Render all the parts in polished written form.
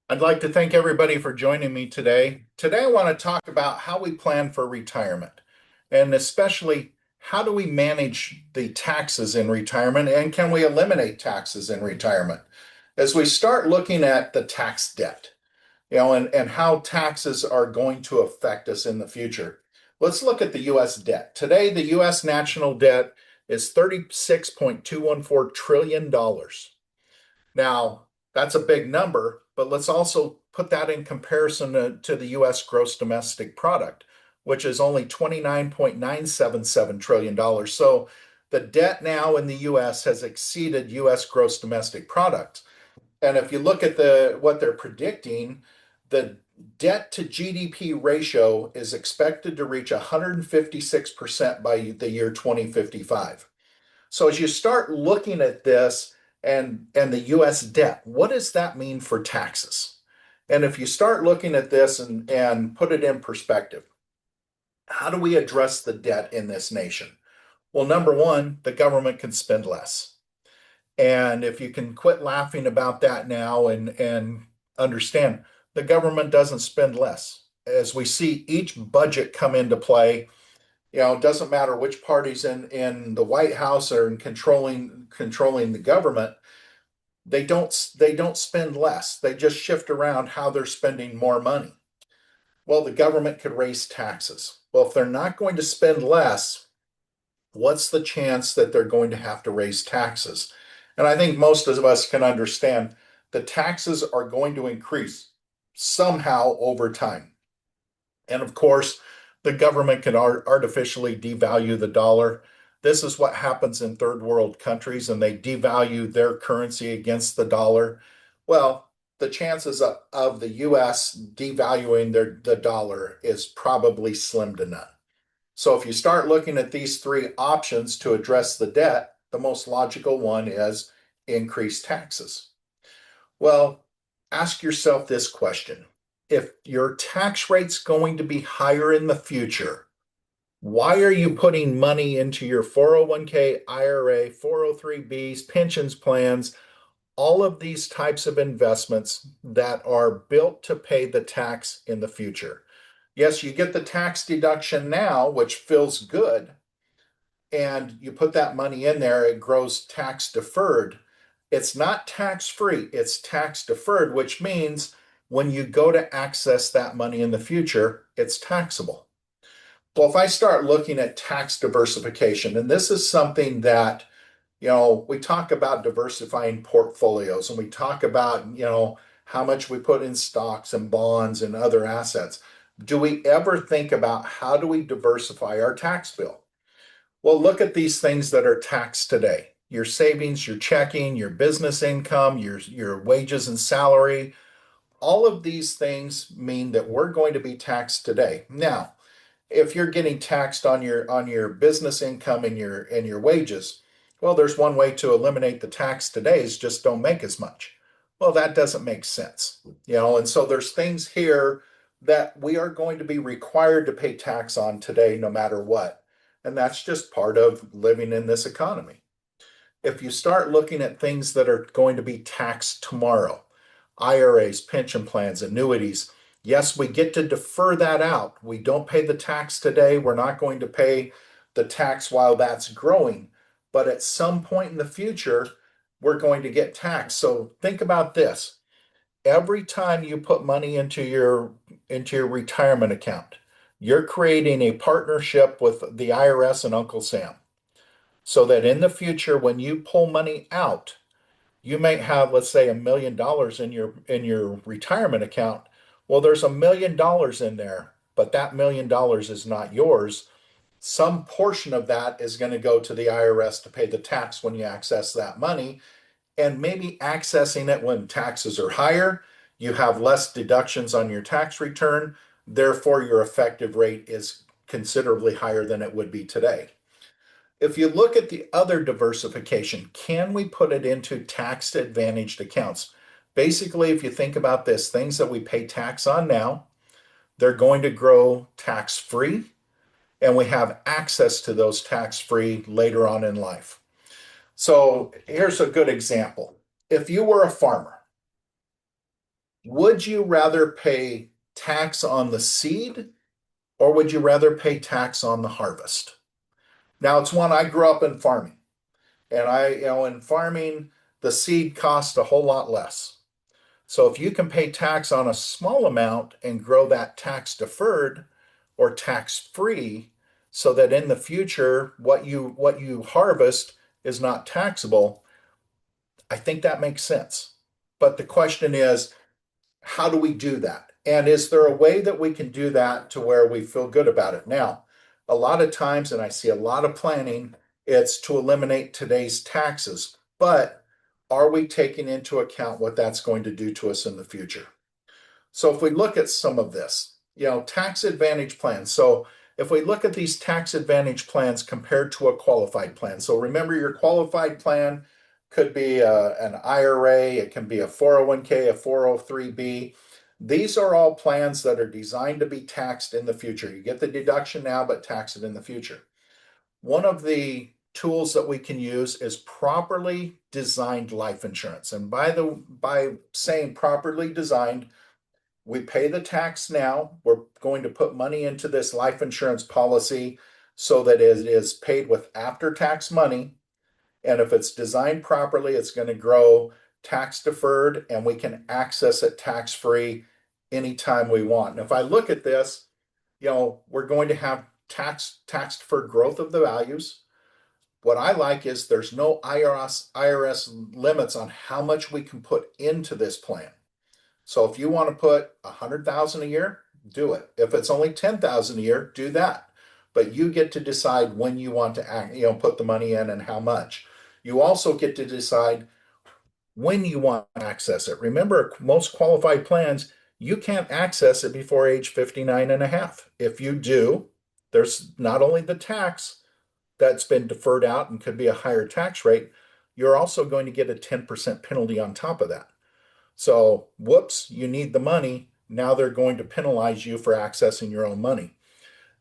I'd like to thank everybody for joining me today. Today, I want to talk about how we plan for retirement, and especially how do we manage the taxes in retirement, and can we eliminate taxes in retirement? As we start looking at the tax debt, and how taxes are going to affect us in the future, let's look at the U.S. debt. Today, the U.S. national debt is $36.214 trillion dollars. Now, that's a big number, but let's also put that in comparison to the US gross domestic product, which is only $29.977 trillion dollars. So the debt now in the US has exceeded US gross domestic product. And if you look at what they're predicting, the debt to GDP ratio is expected to reach 156% by the year 2055. So as you start looking at this and the US debt, what does that mean for taxes? And if you start looking at this and put it in perspective, how do we address the debt in this nation? Well, number one, the government can spend less. And if you can quit laughing about that now and understand, the government doesn't spend less. As we see each budget come into play, it doesn't matter which party's in the White House or in controlling the government. They don't spend less. They just shift around how they're spending more money. Well, the government could raise taxes. Well, if they're not going to spend less, what's the chance that they're going to have to raise taxes? And I think most of us can understand the taxes are going to increase somehow over time. And of course, the government can artificially devalue the dollar. This is what happens in third world countries, and they devalue their currency against the dollar. Well, the chances of the US devaluing the dollar is probably slim to none. So if you start looking at these three options to address the debt, the most logical one is increase taxes. Well, ask yourself this question. If your tax rate's going to be higher in the future, why are you putting money into your 401k, IRA, 403bs, pensions plans, all of these types of investments that are built to pay the tax in the future? Yes, you get the tax deduction now, which feels good, and you put that money in there, it grows tax deferred. It's not tax free, it's tax deferred, which means when you go to access that money in the future, it's taxable. Well, if I start looking at tax diversification, and this is something that, we talk about diversifying portfolios and we talk about, how much we put in stocks and bonds and other assets. Do we ever think about how do we diversify our tax bill? Well, look at these things that are taxed today. Your savings, your checking, your business income, your wages and salary, all of these things mean that we're going to be taxed today. Now, if you're getting taxed on your business income and your wages, well, there's one way to eliminate the tax today is just don't make as much. Well, that doesn't make sense. And so there's things here that we are going to be required to pay tax on today no matter what. And that's just part of living in this economy. If you start looking at things that are going to be taxed tomorrow, IRAs, pension plans, annuities, yes, we get to defer that out. We don't pay the tax today. We're not going to pay the tax while that's growing. But at some point in the future, we're going to get taxed. So think about this. Every time you put money into your retirement account, you're creating a partnership with the IRS and Uncle Sam so that in the future, when you pull money out, you may have, let's say, $1 million in your retirement account. Well, there's $1 million in there, but that $1 million is not yours. Some portion of that is going to go to the IRS to pay the tax when you access that money, and maybe accessing it when taxes are higher, you have less deductions on your tax return. Therefore, your effective rate is considerably higher than it would be today. If you look at the other diversification, can we put it into tax advantaged accounts? Basically, if you think about this, things that we pay tax on now, they're going to grow tax free, and we have access to those tax free later on in life. So here's a good example. If you were a farmer Would you rather pay tax on the seed or would you rather pay tax on the harvest? Now, it's one I grew up in farming, and in farming, the seed costs a whole lot less. So if you can pay tax on a small amount and grow that tax deferred or tax free, so that in the future what you harvest is not taxable, I think that makes sense. But the question is, how do we do that? And is there a way that we can do that to where we feel good about it? Now, a lot of times, and I see a lot of planning, it's to eliminate today's taxes. But are we taking into account what that's going to do to us in the future? So if we look at some of this, tax advantage plans. So if we look at these tax advantage plans compared to a qualified plan. So remember, your qualified plan could be an IRA, it can be a 401k, a 403b. These are all plans that are designed to be taxed in the future. You get the deduction now, but tax it in the future. One of the tools that we can use is properly designed life insurance. And by saying properly designed, we pay the tax now. We're going to put money into this life insurance policy so that it is paid with after tax money. And if it's designed properly, it's going to grow tax deferred and we can access it tax free anytime we want. And if I look at this, we're going to have tax deferred growth of the values. What I like is there's no IRS limits on how much we can put into this plan. So if you want to put 100,000 a year, do it. If it's only 10,000 a year, do that. But you get to decide when you want to put the money in and how much. You also get to decide when you want to access it. Remember, most qualified plans, you can't access it before age 59 and a half. If you do, there's not only the tax that's been deferred out and could be a higher tax rate, you're also going to get a 10% penalty on top of that. So, whoops, you need the money. Now they're going to penalize you for accessing your own money.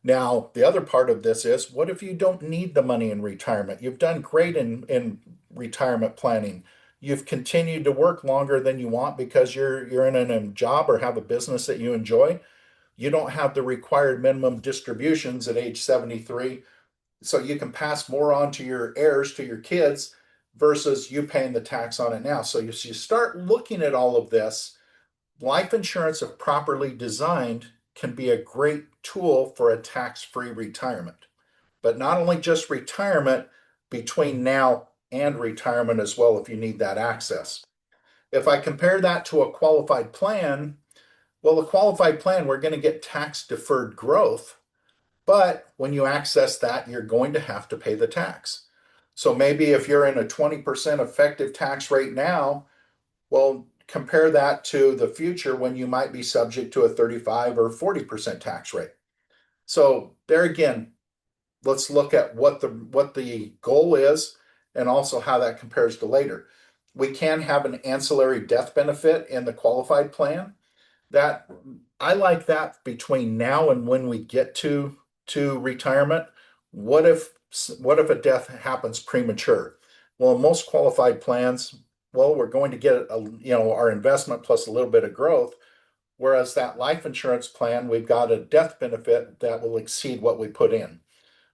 Now, the other part of this is, what if you don't need the money in retirement? You've done great in retirement planning. You've continued to work longer than you want because you're in a job or have a business that you enjoy. You don't have the required minimum distributions at age 73, so you can pass more on to your heirs, to your kids, versus you paying the tax on it now. So you start looking at all of this. Life insurance, if properly designed, can be a great tool for a tax-free retirement. But not only just retirement, between now and retirement as well, if you need that access. If I compare that to a qualified plan, well, a qualified plan, we're going to get tax deferred growth, but when you access that, you're going to have to pay the tax. So maybe if you're in a 20% effective tax rate now, well, compare that to the future when you might be subject to a 35 or 40% tax rate. So there again, let's look at what the goal is and also how that compares to later. We can have an ancillary death benefit in the qualified plan. That I like that between now and when we get to retirement. What if a death happens premature? Well, in most qualified plans, well, we're going to get our investment plus a little bit of growth. Whereas that life insurance plan, we've got a death benefit that will exceed what we put in.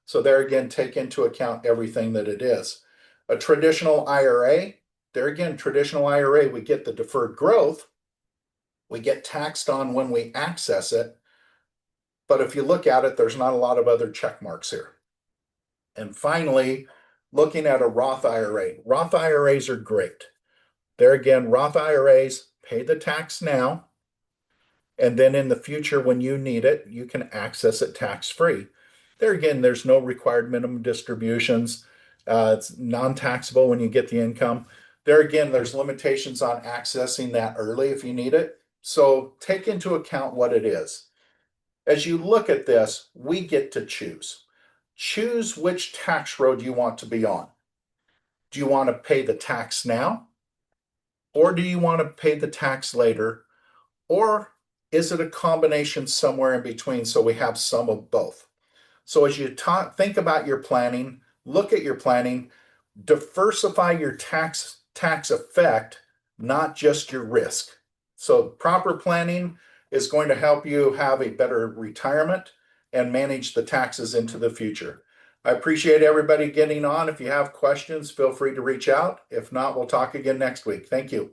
So there again, take into account everything that it is. A traditional IRA, there again, traditional IRA, we get the deferred growth, we get taxed on when we access it. But if you look at it, there's not a lot of other check marks here. And finally, looking at a Roth IRA. Roth IRAs are great. There again, Roth IRAs pay the tax now, and then in the future, when you need it, you can access it tax free. There again, there's no required minimum distributions. It's non-taxable when you get the income. There again, there's limitations on accessing that early if you need it. So take into account what it is. As you look at this, we get to choose. Choose which tax road you want to be on. Do you want to pay the tax now? Or do you want to pay the tax later? Or is it a combination somewhere in between so we have some of both? So as you think about your planning, look at your planning, diversify your tax effect, not just your risk. So proper planning is going to help you have a better retirement and manage the taxes into the future. I appreciate everybody getting on. If you have questions, feel free to reach out. If not, we'll talk again next week. Thank you.